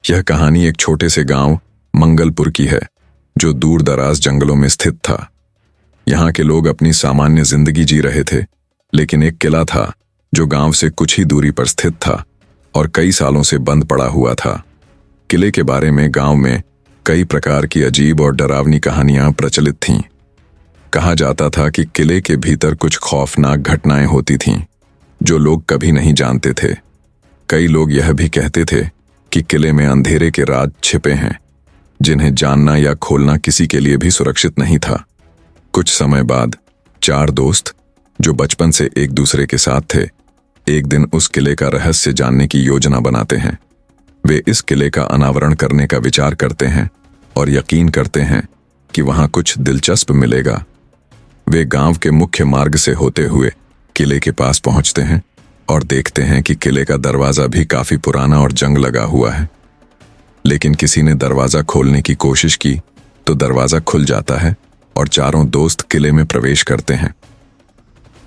यह कहानी एक छोटे से गांव मंगलपुर की है जो दूर दराज जंगलों में स्थित था। यहाँ के लोग अपनी सामान्य जिंदगी जी रहे थे, लेकिन एक किला था जो गांव से कुछ ही दूरी पर स्थित था और कई सालों से बंद पड़ा हुआ था। किले के बारे में गांव में कई प्रकार की अजीब और डरावनी कहानियां प्रचलित थीं। कहा जाता था कि किले के भीतर कुछ खौफनाक घटनाएं होती थीं जो लोग कभी नहीं जानते थे। कई लोग यह भी कहते थे कि किले में अंधेरे के राज छिपे हैं जिन्हें जानना या खोलना किसी के लिए भी सुरक्षित नहीं था। कुछ समय बाद 4 दोस्त जो बचपन से एक दूसरे के साथ थे, एक दिन उस किले का रहस्य जानने की योजना बनाते हैं। वे इस किले का अनावरण करने का विचार करते हैं और यकीन करते हैं कि वहां कुछ दिलचस्प मिलेगा। वे गांव के मुख्य मार्ग से होते हुए किले के पास पहुंचते हैं और देखते हैं कि किले का दरवाजा भी काफी पुराना और जंग लगा हुआ है। लेकिन किसी ने दरवाजा खोलने की कोशिश की तो दरवाजा खुल जाता है और चारों दोस्त किले में प्रवेश करते हैं।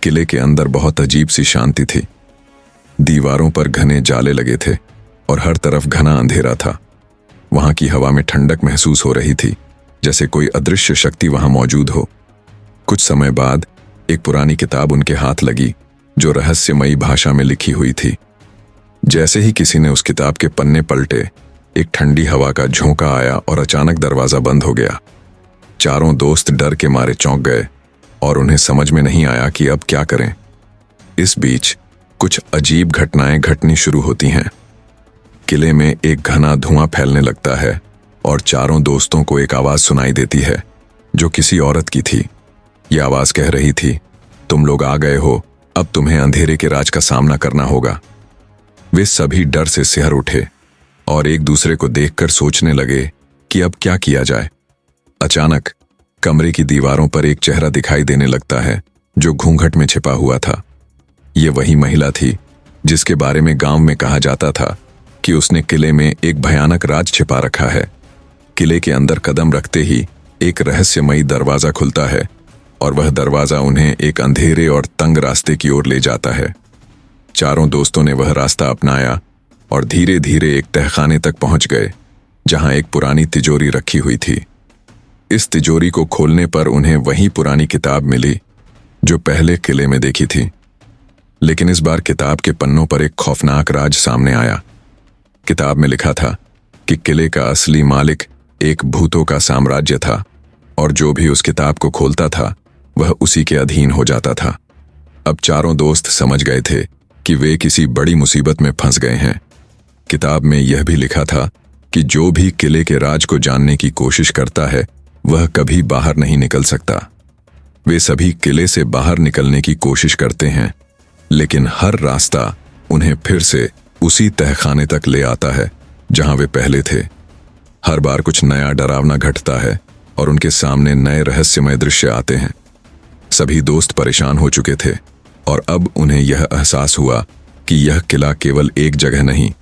किले के अंदर बहुत अजीब सी शांति थी। दीवारों पर घने जाले लगे थे और हर तरफ घना अंधेरा था। वहां की हवा में ठंडक महसूस हो रही थी, जैसे कोई अदृश्य शक्ति वहां मौजूद हो। कुछ समय बाद एक पुरानी किताब उनके हाथ लगी जो रहस्यमयी भाषा में लिखी हुई थी। जैसे ही किसी ने उस किताब के पन्ने पलटे, एक ठंडी हवा का झोंका आया और अचानक दरवाजा बंद हो गया। चारों दोस्त डर के मारे चौंक गए और उन्हें समझ में नहीं आया कि अब क्या करें। इस बीच कुछ अजीब घटनाएं घटनी शुरू होती हैं। किले में एक घना धुआं फैलने लगता है और चारों दोस्तों को एक आवाज सुनाई देती है जो किसी औरत की थी। यह आवाज कह रही थी, तुम लोग आ गए हो, अब तुम्हें अंधेरे के राज का सामना करना होगा। वे सभी डर से सिहर उठे और एक दूसरे को देखकर सोचने लगे कि अब क्या किया जाए। अचानक कमरे की दीवारों पर एक चेहरा दिखाई देने लगता है जो घूंघट में छिपा हुआ था। ये वही महिला थी जिसके बारे में गांव में कहा जाता था कि उसने किले में एक भयानक राज छिपा रखा है। किले के अंदर कदम रखते ही एक रहस्यमयी दरवाजा खुलता है और वह दरवाजा उन्हें एक अंधेरे और तंग रास्ते की ओर ले जाता है। चारों दोस्तों ने वह रास्ता अपनाया और धीरे धीरे एक तहखाने तक पहुंच गए जहां एक पुरानी तिजोरी रखी हुई थी। इस तिजोरी को खोलने पर उन्हें वही पुरानी किताब मिली जो पहले किले में देखी थी। लेकिन इस बार किताब के पन्नों पर एक खौफनाक राज सामने आया। किताब में लिखा था कि किले का असली मालिक एक भूतों का साम्राज्य था और जो भी उस किताब को खोलता था वह उसी के अधीन हो जाता था। अब चारों दोस्त समझ गए थे कि वे किसी बड़ी मुसीबत में फंस गए हैं। किताब में यह भी लिखा था कि जो भी किले के राज को जानने की कोशिश करता है वह कभी बाहर नहीं निकल सकता। वे सभी किले से बाहर निकलने की कोशिश करते हैं, लेकिन हर रास्ता उन्हें फिर से उसी तहखाने तक ले आता है जहां वे पहले थे। हर बार कुछ नया डरावना घटता है और उनके सामने नए रहस्यमय दृश्य आते हैं। सभी दोस्त परेशान हो चुके थे और अब उन्हें यह एहसास हुआ कि यह किला केवल एक जगह नहीं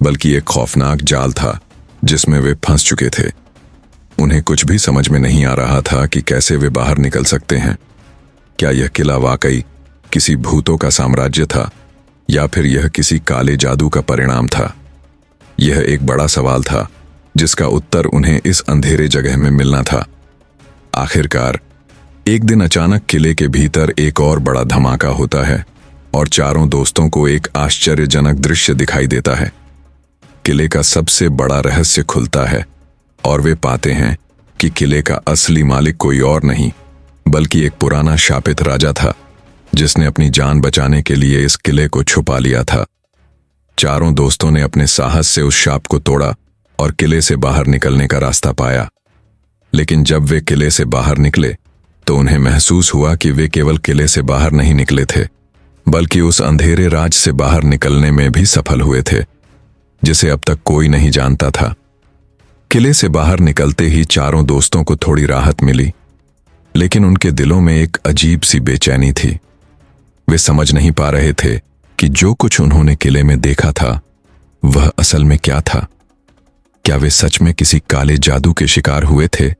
बल्कि एक खौफनाक जाल था जिसमें वे फंस चुके थे। उन्हें कुछ भी समझ में नहीं आ रहा था कि कैसे वे बाहर निकल सकते हैं। क्या यह किला वाकई किसी भूतों का साम्राज्य था या फिर यह किसी काले जादू का परिणाम था? यह एक बड़ा सवाल था जिसका उत्तर उन्हें इस अंधेरे जगह में मिलना था। आखिरकार एक दिन अचानक किले के भीतर एक और बड़ा धमाका होता है और चारों दोस्तों को एक आश्चर्यजनक दृश्य दिखाई देता है। किले का सबसे बड़ा रहस्य खुलता है और वे पाते हैं कि किले का असली मालिक कोई और नहीं बल्कि एक पुराना शापित राजा था जिसने अपनी जान बचाने के लिए इस किले को छुपा लिया था। चारों दोस्तों ने अपने साहस से उस शाप को तोड़ा और किले से बाहर निकलने का रास्ता पाया। लेकिन जब वे किले से बाहर निकले तो उन्हें महसूस हुआ कि वे केवल किले से बाहर नहीं निकले थे बल्कि उस अंधेरे राज से बाहर निकलने में भी सफल हुए थे जिसे अब तक कोई नहीं जानता था। किले से बाहर निकलते ही चारों दोस्तों को थोड़ी राहत मिली, लेकिन उनके दिलों में एक अजीब सी बेचैनी थी। वे समझ नहीं पा रहे थे कि जो कुछ उन्होंने किले में देखा था वह असल में क्या था। क्या वे सच में किसी काले जादू के शिकार हुए थे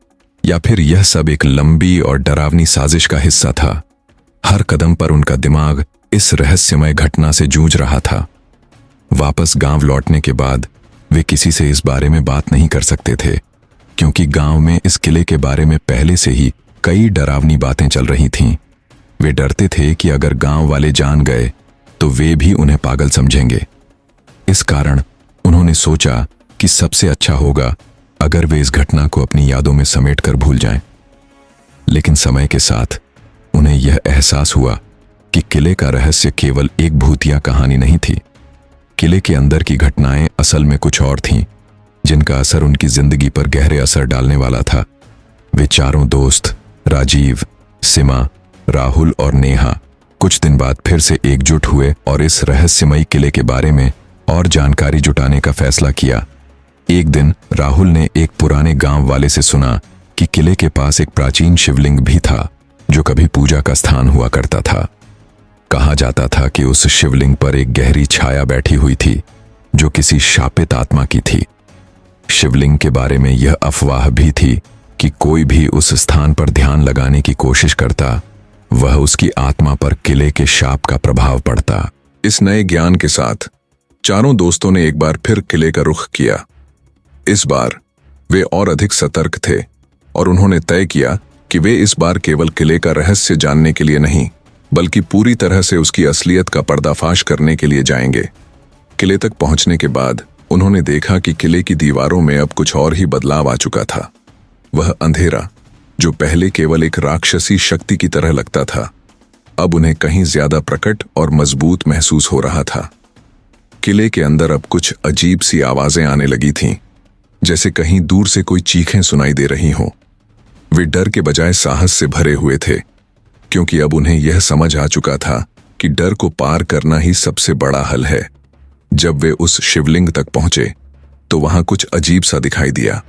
या फिर यह सब एक लंबी और डरावनी साजिश का हिस्सा था? हर कदम पर उनका दिमाग इस रहस्यमय घटना से जूझ रहा था। वापस गांव लौटने के बाद वे किसी से इस बारे में बात नहीं कर सकते थे, क्योंकि गांव में इस किले के बारे में पहले से ही कई डरावनी बातें चल रही थीं। वे डरते थे कि अगर गांव वाले जान गए तो वे भी उन्हें पागल समझेंगे। इस कारण उन्होंने सोचा कि सबसे अच्छा होगा अगर वे इस घटना को अपनी यादों में समेटकर भूल जाएं। लेकिन समय के साथ उन्हें यह एहसास हुआ कि किले का रहस्य केवल एक भूतिया कहानी नहीं थी। किले के अंदर की घटनाएं असल में कुछ और थीं, जिनका असर उनकी जिंदगी पर गहरे असर डालने वाला था। वे चारों दोस्त राजीव, सीमा, राहुल और नेहा कुछ दिन बाद फिर से एकजुट हुए और इस रहस्यमयी किले के बारे में और जानकारी जुटाने का फैसला किया। एक दिन राहुल ने एक पुराने गांव वाले से सुना कि किले के पास एक प्राचीन शिवलिंग भी था, जो कभी पूजा का स्थान हुआ करता था। कहा जाता था कि उस शिवलिंग पर एक गहरी छाया बैठी हुई थी, जो किसी शापित आत्मा की थी। शिवलिंग के बारे में यह अफवाह भी थी कि कोई भी उस स्थान पर ध्यान लगाने की कोशिश करता, वह उसकी आत्मा पर किले के शाप का प्रभाव पड़ता। इस नए ज्ञान के साथ चारों दोस्तों ने एक बार फिर किले का रुख किया। इस बार वे और अधिक सतर्क थे और उन्होंने तय किया कि वे इस बार केवल किले का रहस्य जानने के लिए नहीं, बल्कि पूरी तरह से उसकी असलियत का पर्दाफाश करने के लिए जाएंगे। किले तक पहुंचने के बाद उन्होंने देखा कि किले की दीवारों में अब कुछ और ही बदलाव आ चुका था। वह अंधेरा, जो पहले केवल एक राक्षसी शक्ति की तरह लगता था, अब उन्हें कहीं ज्यादा प्रकट और मजबूत महसूस हो रहा था। किले के अंदर अब कुछ अजीब सी आवाजें आने लगी थीं, जैसे कहीं दूर से कोई चीखें सुनाई दे रही हों। वे डर के बजाय साहस से भरे हुए थे, क्योंकि अब उन्हें यह समझ आ चुका था कि डर को पार करना ही सबसे बड़ा हल है। जब वे उस शिवलिंग तक पहुंचे तो वहां कुछ अजीब सा दिखाई दिया।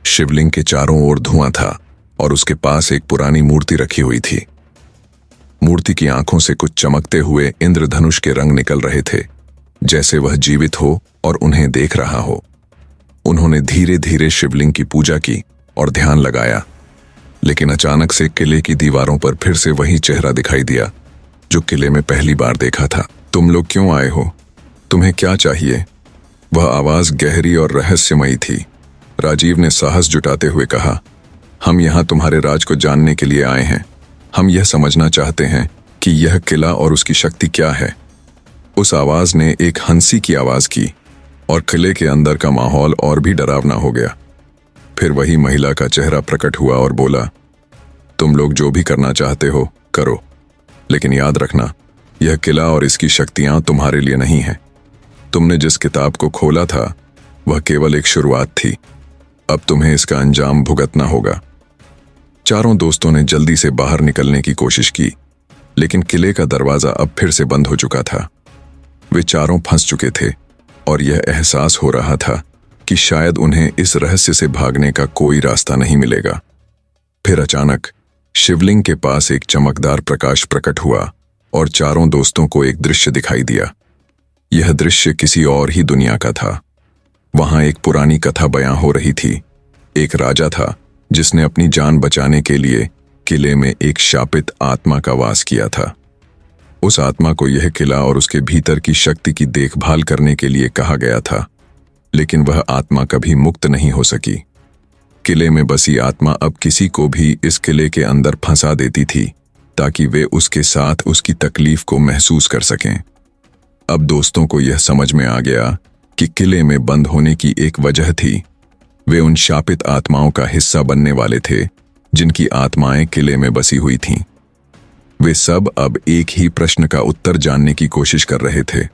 शिवलिंग के चारों ओर धुआं था और उसके पास एक पुरानी मूर्ति रखी हुई थी। मूर्ति की आंखों से कुछ चमकते हुए इंद्रधनुष के रंग निकल रहे थे, जैसे वह जीवित हो और उन्हें देख रहा हो। उन्होंने धीरे धीरे शिवलिंग की पूजा की और ध्यान लगाया, लेकिन अचानक से किले की दीवारों पर फिर से वही चेहरा दिखाई दिया जो किले में पहली बार देखा था। तुम लोग क्यों आए हो? तुम्हें क्या चाहिए? वह आवाज गहरी और रहस्यमयी थी। राजीव ने साहस जुटाते हुए कहा, हम यहां तुम्हारे राज को जानने के लिए आए हैं। हम यह समझना चाहते हैं कि यह किला और उसकी शक्ति क्या है। उस आवाज ने एक हंसी की आवाज की और किले के अंदर का माहौल और भी डरावना हो गया। फिर वही महिला का चेहरा प्रकट हुआ और बोला, तुम लोग जो भी करना चाहते हो करो, लेकिन याद रखना, यह किला और इसकी शक्तियां तुम्हारे लिए नहीं है। तुमने जिस किताब को खोला था वह केवल एक शुरुआत थी। अब तुम्हें इसका अंजाम भुगतना होगा। चारों दोस्तों ने जल्दी से बाहर निकलने की कोशिश की, लेकिन किले का दरवाजा अब फिर से बंद हो चुका था। वे चारों फंस चुके थे और यह एहसास हो रहा था कि शायद उन्हें इस रहस्य से भागने का कोई रास्ता नहीं मिलेगा। फिर अचानक शिवलिंग के पास एक चमकदार प्रकाश प्रकट हुआ और चारों दोस्तों को एक दृश्य दिखाई दिया। यह दृश्य किसी और ही दुनिया का था। वहां एक पुरानी कथा बयां हो रही थी। एक राजा था जिसने अपनी जान बचाने के लिए किले में एक शापित आत्मा का वास किया था। उस आत्मा को यह किला और उसके भीतर की शक्ति की देखभाल करने के लिए कहा गया था, लेकिन वह आत्मा कभी मुक्त नहीं हो सकी। किले में बसी आत्मा अब किसी को भी इस किले के अंदर फंसा देती थी, ताकि वे उसके साथ उसकी तकलीफ को महसूस कर सकें। अब दोस्तों को यह समझ में आ गया कि किले में बंद होने की एक वजह थी। वे उन शापित आत्माओं का हिस्सा बनने वाले थे जिनकी आत्माएं किले में बसी हुई थीं। वे सब अब एक ही प्रश्न का उत्तर जानने की कोशिश कर रहे थे।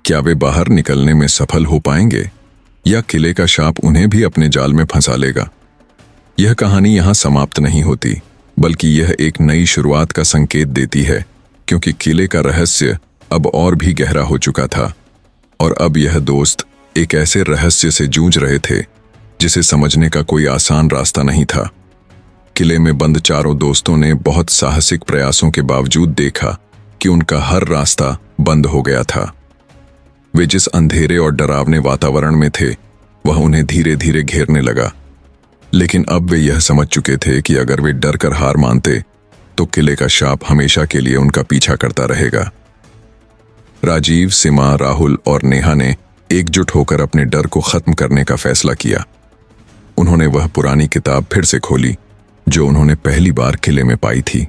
क्या वे बाहर निकलने में सफल हो पाएंगे, या किले का शाप उन्हें भी अपने जाल में फंसा लेगा? यह कहानी यहां समाप्त नहीं होती, बल्कि यह एक नई शुरुआत का संकेत देती है, क्योंकि किले का रहस्य अब और भी गहरा हो चुका था और अब यह दोस्त एक ऐसे रहस्य से जूझ रहे थे जिसे समझने का कोई आसान रास्ता नहीं था। किले में बंद चारों दोस्तों ने बहुत साहसिक प्रयासों के बावजूद देखा कि उनका हर रास्ता बंद हो गया था। वे जिस अंधेरे और डरावने वातावरण में थे वह उन्हें धीरे धीरे घेरने लगा, लेकिन अब वे यह समझ चुके थे कि अगर वे डर कर हार मानते तो किले का शाप हमेशा के लिए उनका पीछा करता रहेगा। राजीव, सीमा, राहुल और नेहा ने एकजुट होकर अपने डर को खत्म करने का फैसला किया। उन्होंने वह पुरानी किताब फिर से खोली जो उन्होंने पहली बार किले में पाई थी।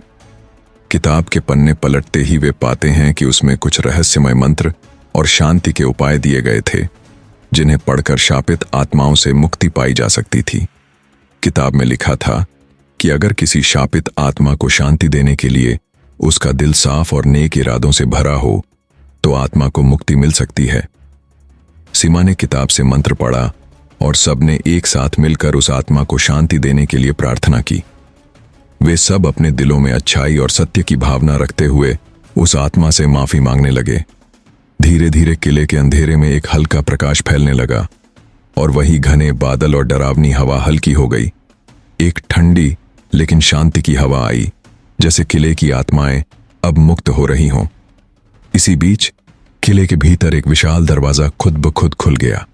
किताब के पन्ने पलटते ही वे पाते हैं कि उसमें कुछ रहस्यमय मंत्र और शांति के उपाय दिए गए थे, जिन्हें पढ़कर शापित आत्माओं से मुक्ति पाई जा सकती थी। किताब में लिखा था कि अगर किसी शापित आत्मा को शांति देने के लिए उसका दिल साफ और नेक इरादों से भरा हो तो आत्मा को मुक्ति मिल सकती है। सीमा ने किताब से मंत्र पढ़ा और सबने एक साथ मिलकर उस आत्मा को शांति देने के लिए प्रार्थना की। वे सब अपने दिलों में अच्छाई और सत्य की भावना रखते हुए उस आत्मा से माफी मांगने लगे। धीरे धीरे किले के अंधेरे में एक हल्का प्रकाश फैलने लगा और वही घने बादल और डरावनी हवा हल्की हो गई। एक ठंडी लेकिन शांति की हवा आई, जैसे किले की आत्माएं अब मुक्त हो रही हों। इसी बीच किले के भीतर एक विशाल दरवाजा खुद ब खुद खुल गया।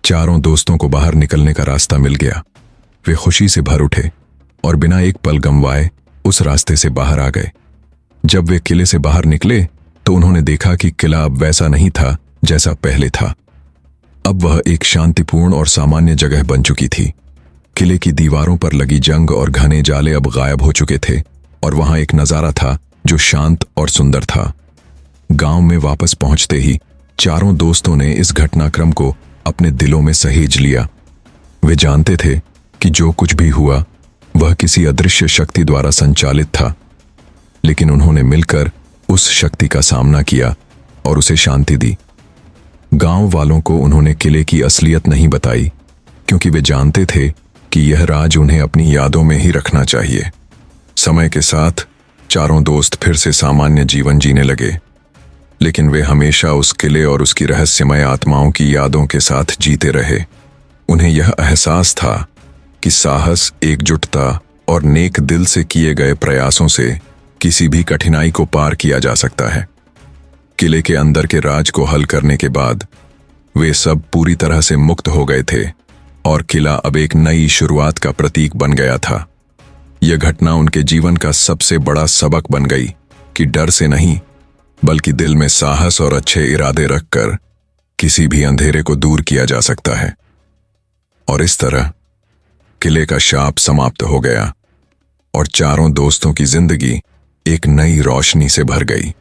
चारों दोस्तों को बाहर निकलने का रास्ता मिल गया। वे खुशी से भर उठे और बिना एक पल गंवाए उस रास्ते से बाहर आ गए। जब वे किले से बाहर निकले तो उन्होंने देखा कि किला अब वैसा नहीं था जैसा पहले था। अब वह एक शांतिपूर्ण और सामान्य जगह बन चुकी थी। किले की दीवारों पर लगी जंग और घने जाले अब गायब हो चुके थे और वहां एक नजारा था जो शांत और सुंदर था। गांव में वापस पहुंचते ही चारों दोस्तों ने इस घटनाक्रम को अपने दिलों में सहेज लिया। वे जानते थे कि जो कुछ भी हुआ वह किसी अदृश्य शक्ति द्वारा संचालित था, लेकिन उन्होंने मिलकर उस शक्ति का सामना किया और उसे शांति दी। गांव वालों को उन्होंने किले की असलियत नहीं बताई, क्योंकि वे जानते थे कि यह राज उन्हें अपनी यादों में ही रखना चाहिए। समय के साथ चारों दोस्त फिर से सामान्य जीवन जीने लगे, लेकिन वे हमेशा उस किले और उसकी रहस्यमय आत्माओं की यादों के साथ जीते रहे। उन्हें यह एहसास था कि साहस, एकजुटता और नेक दिल से किए गए प्रयासों से किसी भी कठिनाई को पार किया जा सकता है। किले के अंदर के राज को हल करने के बाद वे सब पूरी तरह से मुक्त हो गए थे और किला अब एक नई शुरुआत का प्रतीक बन गया था। यह घटना उनके जीवन का सबसे बड़ा सबक बन गई कि डर से नहीं, बल्कि दिल में साहस और अच्छे इरादे रखकर किसी भी अंधेरे को दूर किया जा सकता है। और इस तरह किले का शाप समाप्त हो गया और चारों दोस्तों की जिंदगी एक नई रोशनी से भर गई।